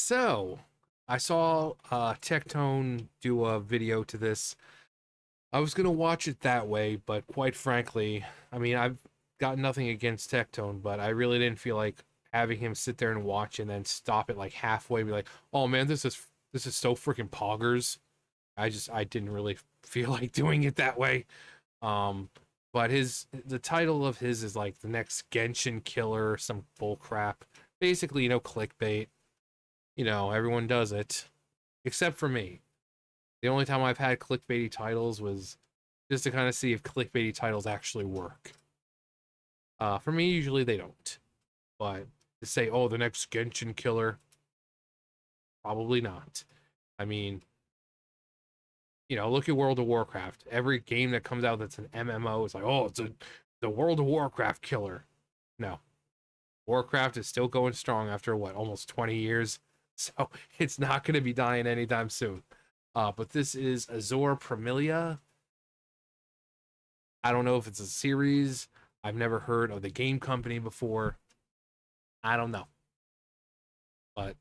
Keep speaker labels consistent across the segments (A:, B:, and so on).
A: So, I saw Tectone do a video to this. I was gonna watch it that way, but quite frankly, I mean, I've got nothing against Tectone, but I really didn't feel like having him sit there and watch and then stop it like halfway and be like, "Oh man, this is so freaking poggers." I didn't really feel like doing it that way. Um, but the title of his is like the next Genshin killer, some bull crap. Basically, clickbait. Everyone does it, except for me. The only time I've had clickbaity titles was just to kind of see if clickbaity titles actually work. For me, usually they don't. But to say, oh, the next Genshin killer, probably not. I mean, look at World of Warcraft. Every game that comes out that's an MMO is like, oh, the World of Warcraft killer. No. Warcraft is still going strong after what, almost 20 years? So it's not going to be dying anytime soon. But this is Azur Promilia. I don't know if it's a series. I've never heard of the game company before. I don't know. But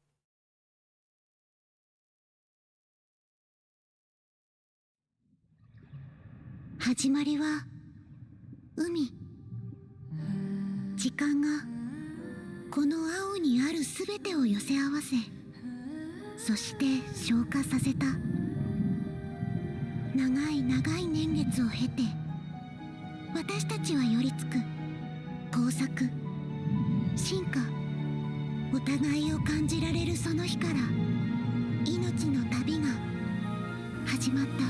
B: 始まりは海。時間がこの青にあるすべてを寄せ合わせ、そして消化させた。長い長い年月を経て、私たちは寄りつく。工作、進化、お互いを感じられるその日から、命の旅が始まった。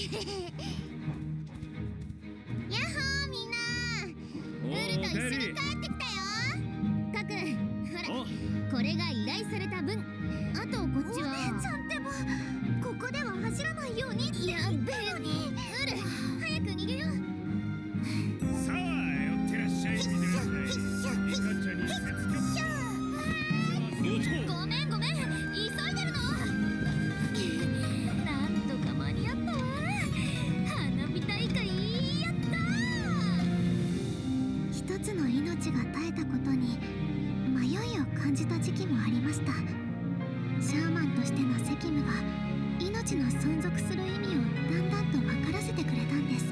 C: やっほーみんなウルと一緒に帰ってきたよカクほらこれが依頼された分あとこっちはお姉ちゃんってばここでは走らないようにってやべえのにウル早く逃げよう
D: さあ寄ってらっしゃいひっしゃひっしゃひっしゃごめん
C: ごめん急いでるのなんとか間に合ったわ花火大会やった
B: 一つの命が絶えたことに迷いを感じた時期もありました。シャーマンとしての責務が命の存続する意味をだんだんと分からせてくれたんです。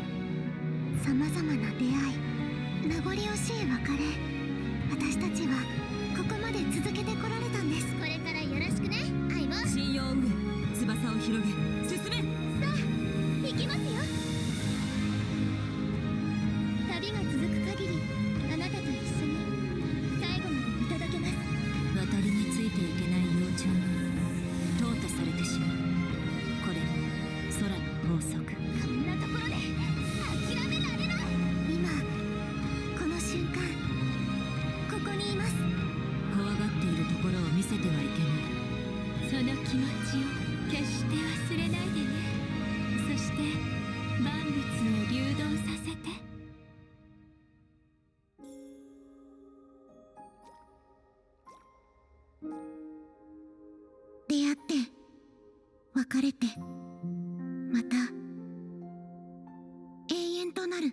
B: さまざまな出会い、名残惜しい別れ、私たちはここまで続けてこられたんです。
C: これからよろしくね相棒
E: 信用を上翼を広げ進め。
C: さあ行きますよ旅が続く限りあなたと一緒に最後まで見届けます
E: 渡りについていけない幼鳥に淘汰されてしまう。これも空の法則。
C: こんなところで諦められない
B: 今この瞬間ここにいます。
E: 怖がっているところを見せてはいけない。
C: その気持ちを決して忘れないでねそして万物を流動させて
B: 出会って別れてまた永遠となる。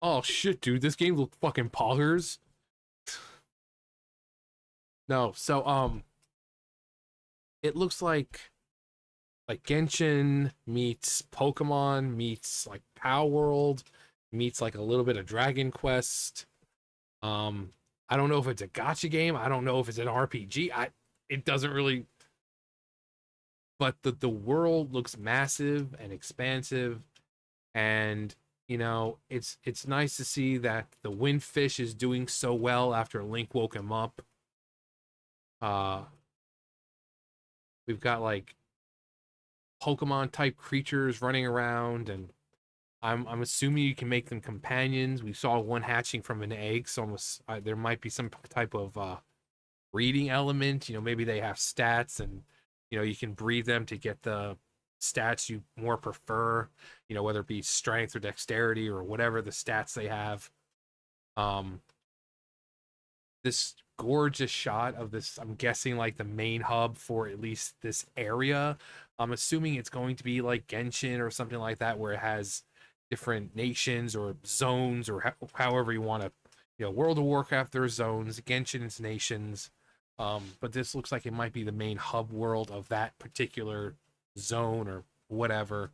A: oh shit, dude, this game looked fucking poggers. No, so it looks like Genshin meets Pokemon meets like Power World meets like a little bit of Dragon Quest. I don't know if it's a gacha game. I don't know if it's an RPG. It doesn't really, but the world looks massive and expansive, and it's nice to see that the Windfish is doing so well after Link woke him up. We've got like Pokemon type creatures running around, and I'm assuming you can make them companions. We saw one hatching from an egg, so there might be some type of breeding element. Maybe they have stats, and you can breed them to get the stats you more prefer, whether it be strength or dexterity or whatever the stats they have. Um, this gorgeous shot of this, I'm guessing like the main hub for at least this area. I'm assuming it's going to be like Genshin or something like that, where it has different nations or zones or however you want to, World of Warcraft, there's zones, Genshin is nations. But this looks like it might be the main hub world of that particular zone or whatever.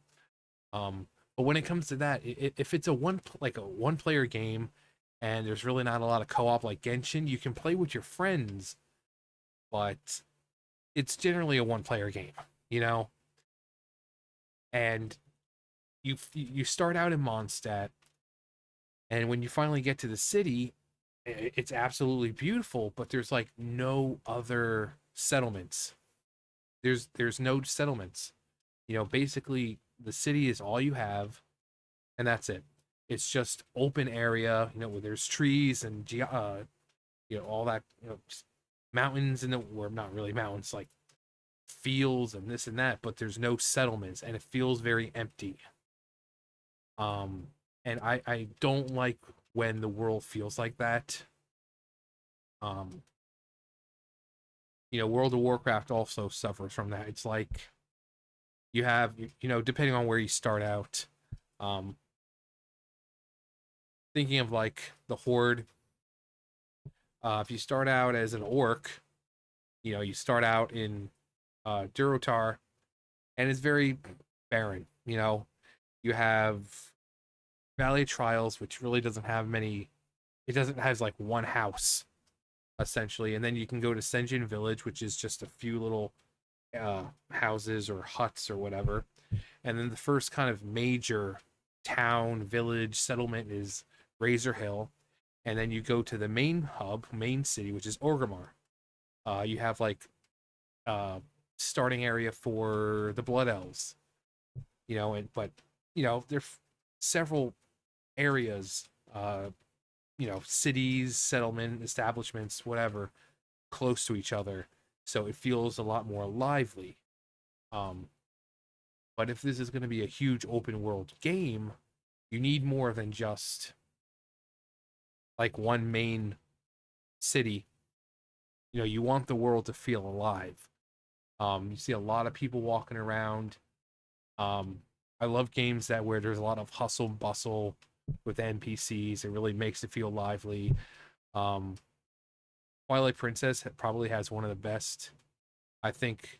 A: But when it comes to that, if it's a one player game, and there's really not a lot of co-op like Genshin, you can play with your friends, but it's generally a one player game, and you start out in Mondstadt, and when you finally get to the city, it's absolutely beautiful, but there's like no other settlements. There's no settlements. Basically the city is all you have, and that's it. It's just open area, where there's trees and all that, mountains, and or not really mountains, like fields and this and that, but there's no settlements, and it feels very empty. And I don't like when the world feels like that. World of Warcraft also suffers from that. It's like you have, depending on where you start out, thinking of like the Horde, if you start out as an orc, you start out in Durotar, and it's very barren. You have Valley of Trials, which really doesn't have many. It doesn't has like one house, essentially, and then you can go to Senjin Village, which is just a few little houses or huts or whatever. And then the first kind of major town, village, settlement is Razor Hill, and then you go to the main hub, main city, which is Orgrimmar. You have like starting area for the Blood Elves, but there's several areas, cities, settlement, establishments, whatever, close to each other, so it feels a lot more lively. But if this is going to be a huge open world game, you need more than just like one main city. You want the world to feel alive. You see a lot of people walking around. I love games where there's a lot of hustle and bustle with NPCs. It really makes it feel lively. Twilight Princess probably has one of the best, I think,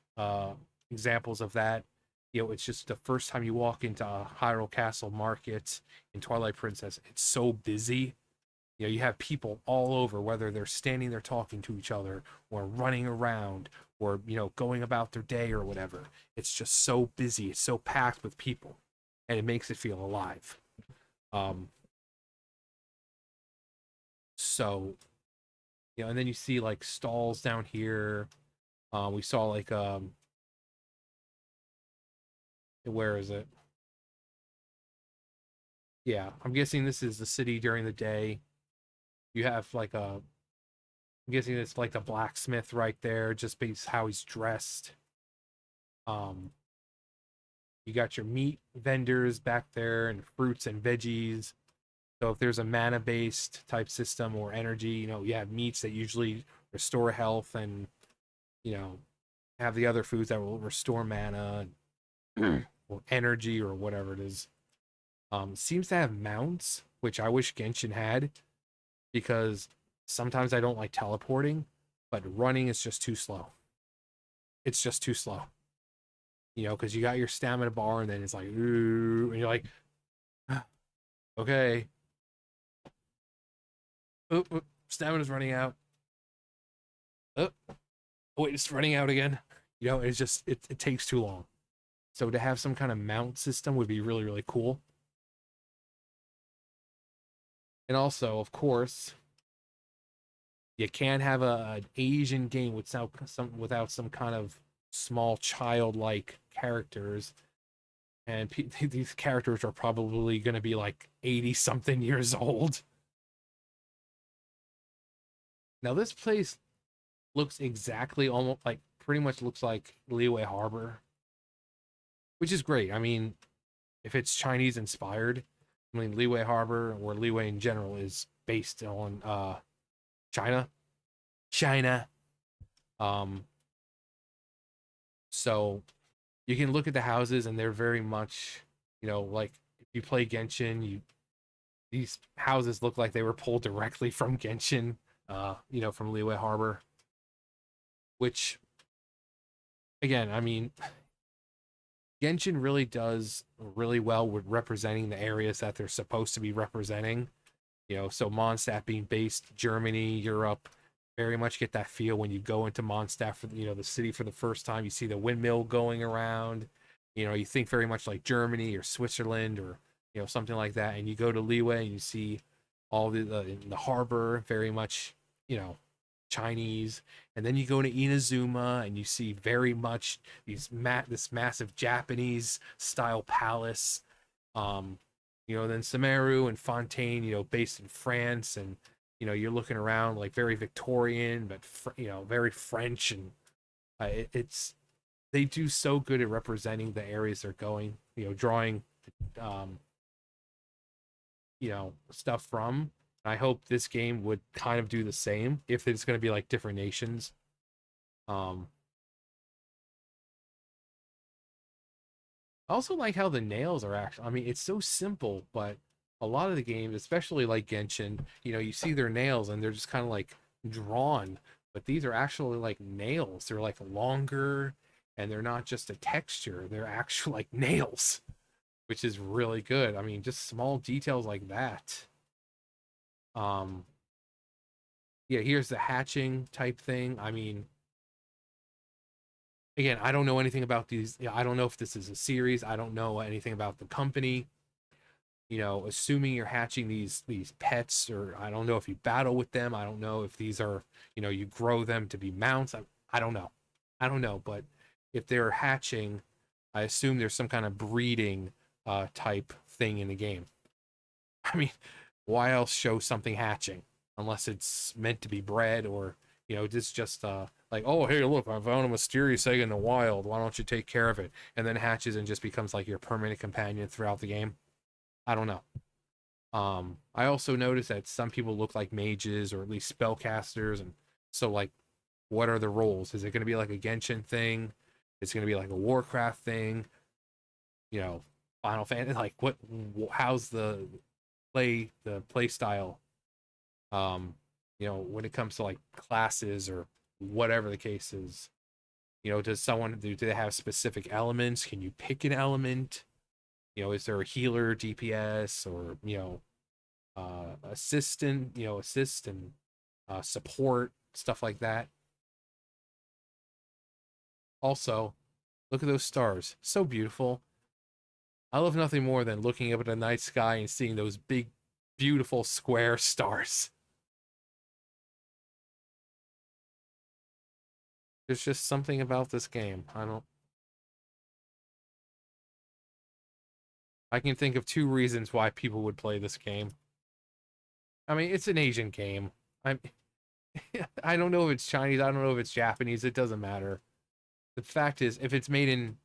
A: examples of that. It's just the first time you walk into Hyrule Castle Market in Twilight Princess, it's so busy. You have people all over, whether they're standing there talking to each other or running around or, going about their day or whatever. It's just so busy. It's so packed with people, and it makes it feel alive. So, and then you see like stalls down here. We saw like, where is it? Yeah, I'm guessing this is the city during the day. You have like I'm guessing it's like the blacksmith right there, just based how he's dressed. You got your meat vendors back there and fruits and veggies. So if there's a mana based type system or energy, you have meats that usually restore health, and have the other foods that will restore mana or energy or whatever it is. Seems to have mounts, which I wish Genshin had, because sometimes I don't like teleporting, but running is just too slow. It's just too slow. Because you got your stamina bar, and then it's like, ooh, and you're like, okay. Oh, stamina's running out. Oh, wait, it's running out again. It's just, it takes too long. So to have some kind of mount system would be really, really cool. And also, of course, you can't have an Asian game without some kind of small childlike characters. And these characters are probably going to be like 80 something years old. Now this place looks exactly, almost like, pretty much looks like Liyue Harbor. which is great. I mean, if it's Chinese inspired, I mean, Liyue Harbor or Liyue in general is based on China. China. Um, so you can look at the houses and they're very much, like if you play Genshin, these houses look like they were pulled directly from Genshin, from Liyue Harbor, which again, I mean, Genshin really does really well with representing the areas that they're supposed to be representing. So Mondstadt being based Germany, Europe, very much get that feel when you go into Mondstadt for the city for the first time. You see the windmill going around. You think very much like Germany or Switzerland or something like that. And you go to Liyue and you see all the harbor, very much Chinese. And then you go to Inazuma and you see very much this massive Japanese style palace. Then Sumeru and Fontaine, based in France, and you're looking around like very Victorian, but very French, and it's they do so good at representing the areas they're going, drawing, um, stuff from. I hope this game would kind of do the same if it's going to be like different nations. Um, I also like how the nails are actually, I mean, it's so simple, but a lot of the games, especially like Genshin, you see their nails and they're just kind of like drawn, but these are actually like nails. They're like longer and they're not just a texture, they're actual like nails, which is really good. I mean, just small details like that. Um, yeah, here's the hatching type thing. I mean, again, I don't know anything about these. I don't know if this is a series. I don't know anything about the company. Assuming you're hatching these pets, or I don't know if you battle with them. I don't know if these are, you grow them to be mounts. I don't know. I don't know, but if they're hatching, I assume there's some kind of breeding type thing in the game. I mean, why else show something hatching unless it's meant to be bred, or this just like, oh hey, look, I found a mysterious egg in the wild, why don't you take care of it, and then hatches and just becomes like your permanent companion throughout the game. I don't know. I also noticed that some people look like mages or at least spellcasters, and so like, what are the roles? Is it going to be like a Genshin thing? It's going to be like a Warcraft thing? Final Fantasy, like what? How's the play style? When it comes to like classes or whatever the case is, do they have specific elements? Can you pick an element? Is there a healer, DPS, or assist and support, stuff like that. Also, look at those stars, so beautiful. I love nothing more than looking up at the night sky and seeing those big, beautiful square stars. There's just something about this game. I can think of two reasons why people would play this game. I mean, it's an Asian game. I'm I don't know if it's Chinese, I don't know if it's Japanese, it doesn't matter. The fact is, if it's made in,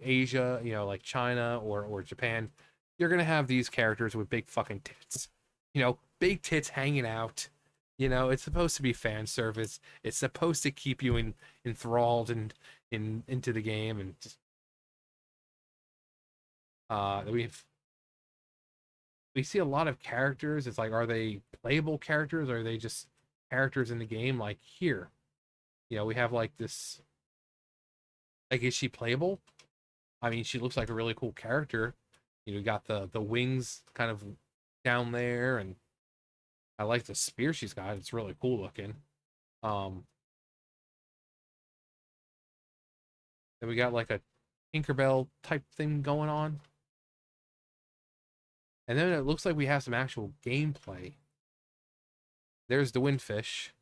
A: Asia, like China or Japan, you're gonna have these characters with big fucking tits. Big tits hanging out. It's supposed to be fan service. It's supposed to keep you enthralled and into the game, and just we see a lot of characters. It's like, are they playable characters, or are they just characters in the game? Like here, we have like this. Like, is she playable? I mean, she looks like a really cool character. You got the wings kind of down there, and I like the spear she's got. It's really cool looking. Um, then we got like a Tinkerbell type thing going on. And then it looks like we have some actual gameplay. There's the windfish.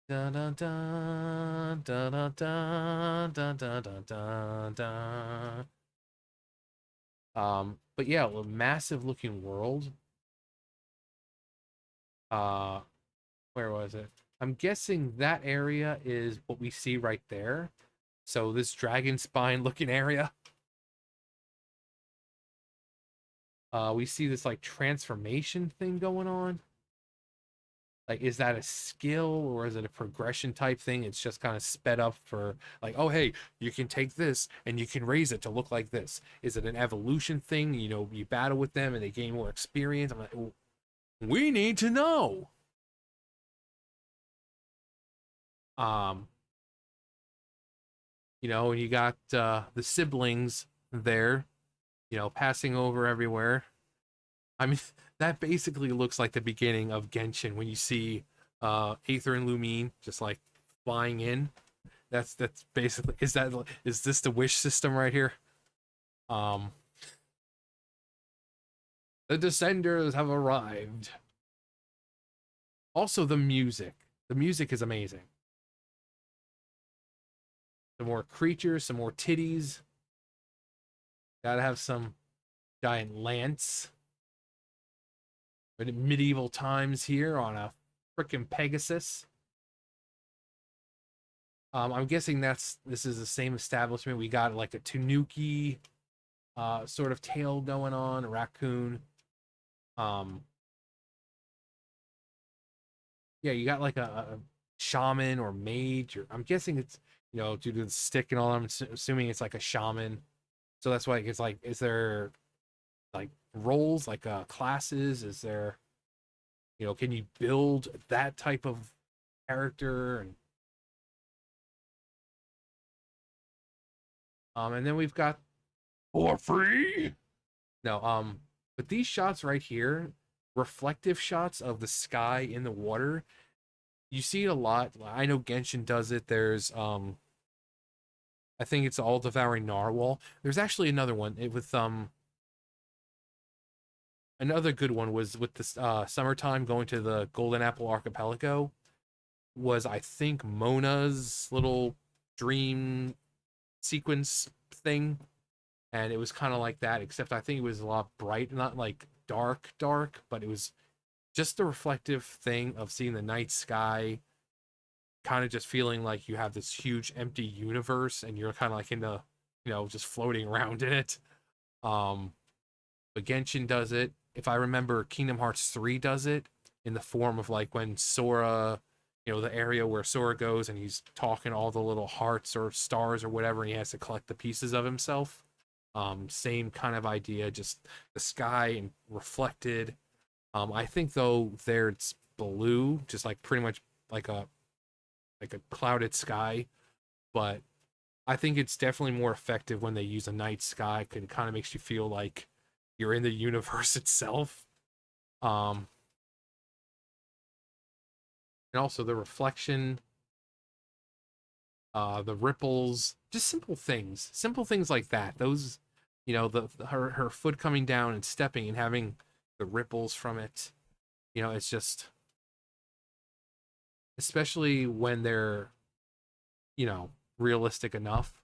A: Dun, dun, dun, dun, dun, dun, dun, dun, dun, dun, dun. But yeah, a massive looking world. Where was it? I'm guessing that area is what we see right there. So this dragon spine looking area. We see this like transformation thing going on. Like, is that a skill or is it a progression type thing? It's just kind of sped up for like, oh hey, you can take this and you can raise it to look like this. Is it an evolution thing? You know, you battle with them and they gain more experience. I'm like, we need to know. Um, you know, and you got the siblings there, you know, passing over everywhere. I mean, that basically looks like the beginning of Genshin when you see Aether and Lumine just like flying in. That's basically is this the wish system right here? Um the Descenders have arrived. Also the music. The music is amazing. Some more creatures, some more titties. Gotta have some giant lance. We're in medieval times here on a frickin' Pegasus. I'm guessing this is the same establishment. We got like a Tanuki sort of tail going on, a raccoon. Um, yeah, you got like a shaman or mage, or I'm guessing it's due to the stick and all. I'm assuming it's like a shaman. So that's why it's like, is there like roles, like classes? Is there, can you build that type of character? And then we've got for free. No, but these shots right here, reflective shots of the sky in the water, you see it a lot. I know Genshin does it. There's I think it's All Devouring Narwhal. There's actually another one with another good one was with this summertime going to the Golden Apple Archipelago, was I think Mona's little dream sequence thing, and it was kind of like that, except I think it was a lot bright, not like dark, but it was just the reflective thing of seeing the night sky, kind of just feeling like you have this huge empty universe and you're kind of like in the, just floating around in it. But Genshin does it. If I remember, Kingdom Hearts 3 does it in the form of like when Sora, the area where Sora goes and he's talking all the little hearts or stars or whatever, and he has to collect the pieces of himself. Same kind of idea, just the sky and reflected. I think though there it's blue, just like pretty much like a clouded sky, but I think it's definitely more effective when they use a night sky, because it kind of makes you feel like you're in the universe itself. And also the reflection, the ripples, just simple things like that. Those, her foot coming down and stepping and having the ripples from it. It's just, especially when they're, realistic enough.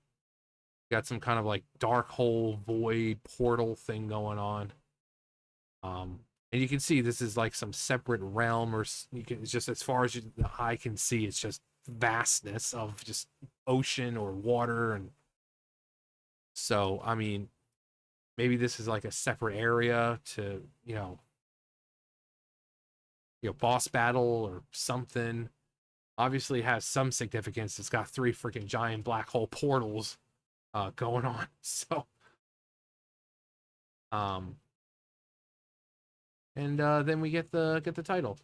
A: Got some kind of like dark hole void portal thing going on. And you can see this is like some separate realm, or it's just as far as the eye can see, it's just vastness of just ocean or water. And so, I mean, maybe this is like a separate area to, boss battle or something. Obviously, it has some significance. It's got 3 freaking giant black hole portals going on. So, and then we get the title,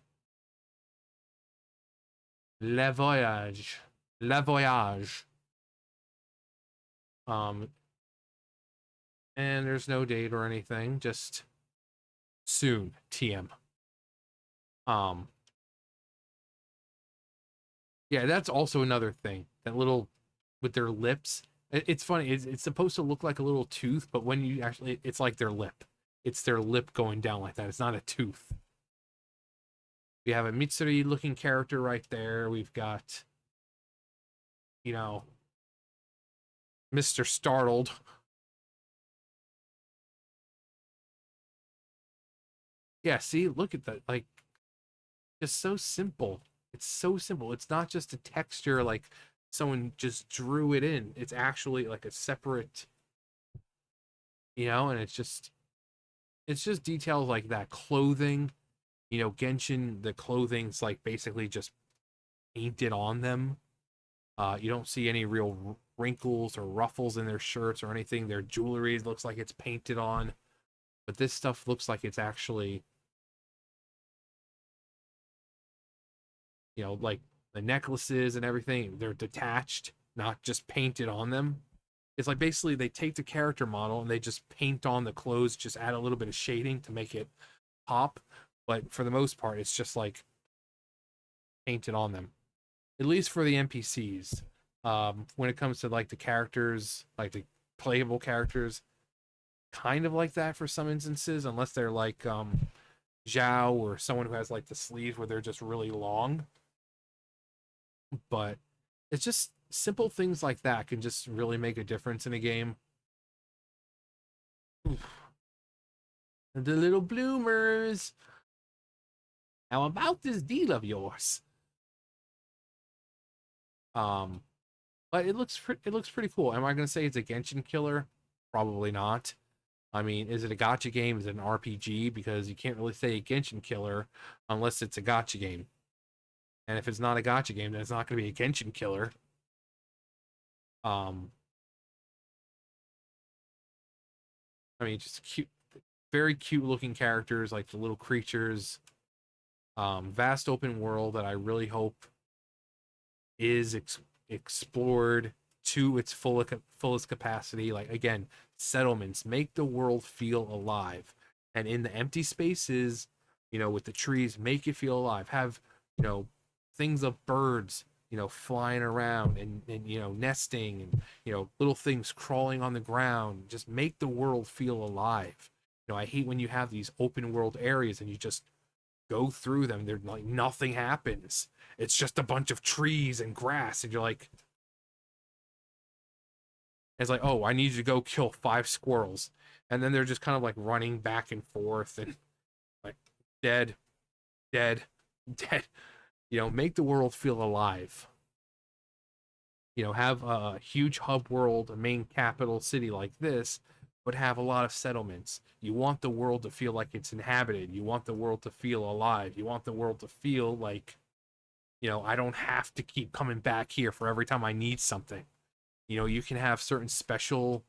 A: Le Voyage, Le Voyage. And there's no date or anything, just soon, TM. Yeah, that's also another thing. That little with their lips. It's funny. It's supposed to look like a little tooth, but when you actually, it's like their lip. It's their lip going down like that. It's not a tooth. We have a Mitsuri looking character right there. We've got, Mr. Startled. Yeah, see, look at that. Like, just so simple. It's so simple. It's not just a texture like someone just drew it in. It's actually like a separate, and it's just it's just details like that. Clothing, you know, Genshin, the clothing's like basically just painted on them. You don't see any real wrinkles or ruffles in their shirts or anything. Their jewelry looks like it's painted on, but this stuff looks like it's actually, you know, like the necklaces and everything, they're detached, not just painted on them. It's like basically they take the character model and they just paint on the clothes, just add a little bit of shading to make it pop. But for the most part, it's just like painted on them. At least for the NPCs. When it comes to like the characters, like the playable characters, kind of like that for some instances, unless they're like Zhao or someone who has like the sleeves where they're just really long. But it's just simple things like that can just really make a difference in a game. Oof. The little bloomers. How about this deal of yours? Um, but it looks pretty cool. Am I gonna say it's a Genshin killer? Probably not. I mean, is it a gotcha game? Is it an RPG? Because you can't really say a Genshin killer unless it's a gotcha game. And if it's not a gotcha game, then it's not going to be a Genshin killer. Um, I mean, just cute, very cute looking characters, like the little creatures. Vast open world that I really hope is explored to its fullest capacity. Like again, settlements make the world feel alive, and in the empty spaces, you know, with the trees, make it feel alive. Have, you know, things of birds, you know, flying around and you know, nesting, and you know, little things crawling on the ground. Just make the world feel alive. You know, I hate when you have these open world areas and you just go through them. They're like nothing happens. It's just a bunch of trees and grass, and you're like, it's like, oh, I need you to go kill 5 squirrels, and then they're just kind of like running back and forth and like dead, dead, dead. You know, make the world feel alive. You know, have a huge hub world, a main capital city like this, but have a lot of settlements. You want the world to feel like it's inhabited. You want the world to feel alive. You want the world to feel like, you know, I don't have to keep coming back here for every time I need something. You know, you can have certain special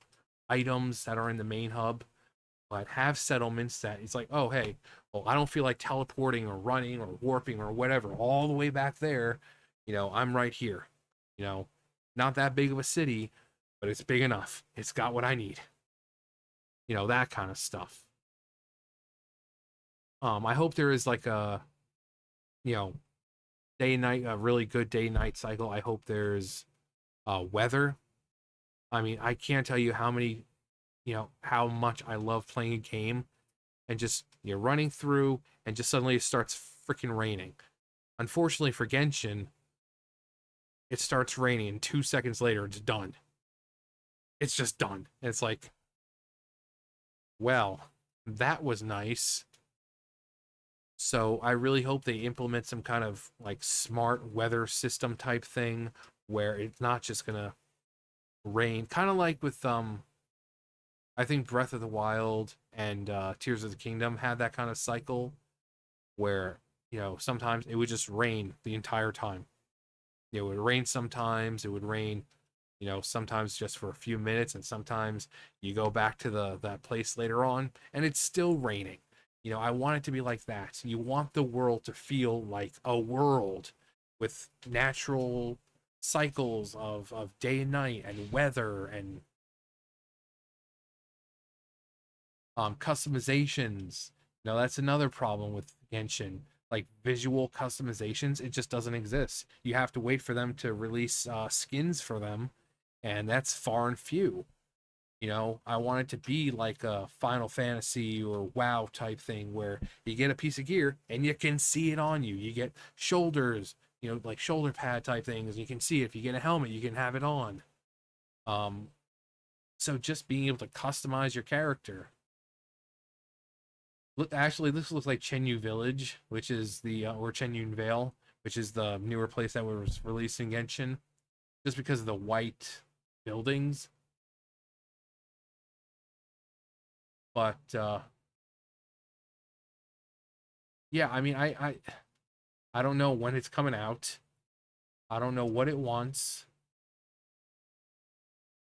A: items that are in the main hub, but have settlements that it's like, oh, hey, well, I don't feel like teleporting or running or warping or whatever all the way back there. You know, I'm right here. You know, not that big of a city, but it's big enough. It's got what I need. You know, that kind of stuff. I hope there is like a, you know, day and night, a really good day night cycle. I hope there's weather. I mean, I can't tell you how many, you know, how much I love playing a game and just you're running through and just suddenly it starts freaking raining. Unfortunately for Genshin, it starts raining and 2 seconds later it's done. It's just done. And it's like, well, that was nice. So I really hope they implement some kind of like smart weather system type thing where it's not just gonna rain, kind of like with I think Breath of the Wild and Tears of the Kingdom had that kind of cycle where, you know, sometimes it would just rain the entire time. It would rain sometimes, it would rain, you know, sometimes just for a few minutes, and sometimes you go back to the that place later on and it's still raining. You know, I want it to be like that. You want the world to feel like a world with natural cycles of day and night and weather and customizations. Now that's another problem with Genshin. Like visual customizations, it just doesn't exist. You have to wait for them to release skins for them, and that's far and few. You know, I want it to be like a Final Fantasy or WoW type thing where you get a piece of gear and you can see it on you. You get shoulders, you know, like shoulder pad type things, and you can see it. If you get a helmet, you can have it on. Um, so just being able to customize your character. Look, actually, this looks like Chenyu Village, which is the or Chenyun Vale, which is the newer place that was released in Genshin, just because of the white buildings. But yeah, I mean, I don't know when it's coming out. I don't know what it wants.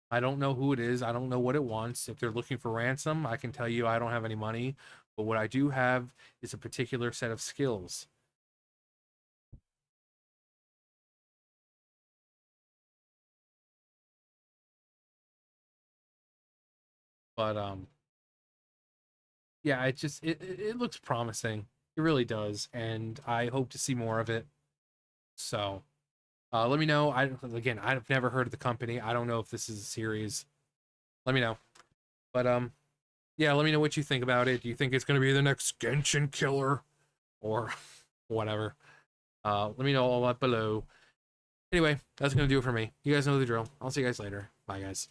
A: I don't know who it is. I don't know what it wants. If they're looking for ransom, I can tell you I don't have any money. But what I do have is a particular set of skills. But yeah, it looks promising. It really does, and I hope to see more of it. So, let me know. I've never heard of the company. I don't know if this is a series. Let me know. But yeah, let me know what you think about it. Do you think it's going to be the next Genshin killer or whatever? Let me know all that below. Anyway, that's going to do it for me. You guys know the drill. I'll see you guys later. Bye, guys.